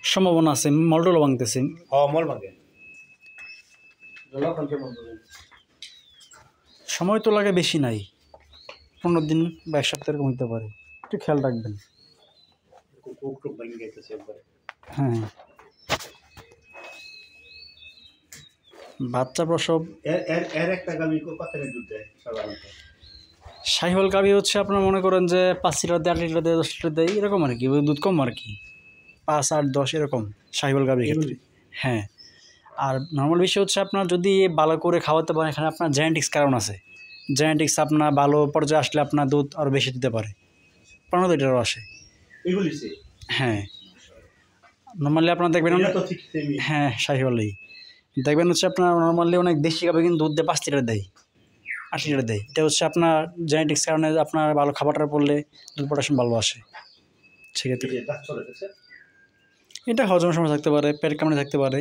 সম্ভাবনা আছে, মলটল ভাঙতেছে। মল ভাঙে। সময় তো লাগে বেশি নাই, 15 দিন বা 1 সপ্তাহ এরকম হতে পারে, একটু খেয়াল রাখবেন। হ্যাঁ, বাচ্চা প্রসব। একটা গাভী কত দুধ দেয় সাধারণত? শাহিওয়াল গাভী হচ্ছে আপনার মনে করেন যে 5 লিটার দেয়, 8 লিটার দেয়, 10 লিটার দেয়, এরকম আর কি, দুধ কম আর কি, 5, 8, 10 এরকম শাহিওয়াল গাভীর ক্ষেত্রে। হ্যাঁ, আর নর্মাল বিষয় হচ্ছে আপনার যদি ভালো করে খাওয়াতে পারেন, এখানে আপনার জেনেটিক্স কারণ আছে। জেনেটিক্স আপনার ভালো পর্যায়ে আসলে আপনার দুধ আরও বেশি দিতে পারে, 15 লিটারও আসে। হ্যাঁ, নর্মালি আপনার দেখবেন হ্যাঁ শাহিওয়ালই দেখবেন হচ্ছে আপনার নর্মালি অনেক দেশি গাভী কিন্তু দুধ দেয় 5 লিটার দেয়, 8 লিটার দেয়। এটা হচ্ছে আপনার জেনেটিক্স কারণে, আপনার ভালো খাবারটা পড়লে দুধ প্রোডাকশন ভালো আসে সেক্ষেত্রে। এটা হজম সমস্যা থাকতে পারে, পেট কামড়ে থাকতে পারে,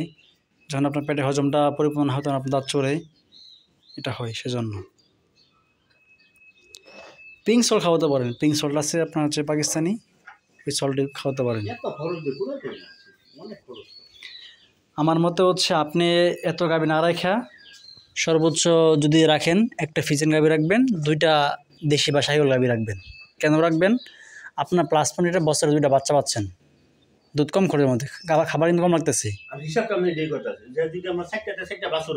যখন আপনার পেটে হজমটা পরিপূর্ণ হয় তখন আপনার দাঁত চড়ে, এটা হয় সেজন্য। পিঙ্ক সল্ট খাওয়াতে পারেন, পিঙ্ক সল্ট আছে আপনার হচ্ছে পাকিস্তানি, ওই সল্টে খাওয়াতে পারেন। আমার মতে হচ্ছে আপনি এত গাভী না রাখা, সর্বোচ্চ যদি রাখেন একটা ফিজিয়ান গাভী রাখবেন, 2টা দেশি বা শাহিওয়াল গাভী রাখবেন। কেন রাখবেন? আপনার প্লাস পয়েন্টটা বছরে 2টা বাচ্চা পাচ্ছেন, দুধ কম খরচের মধ্যে, খাবার কিন্তু কম লাগতেছে। হিসাবটা আমি করতেছি যে যদি আমরা 4টা বাছুর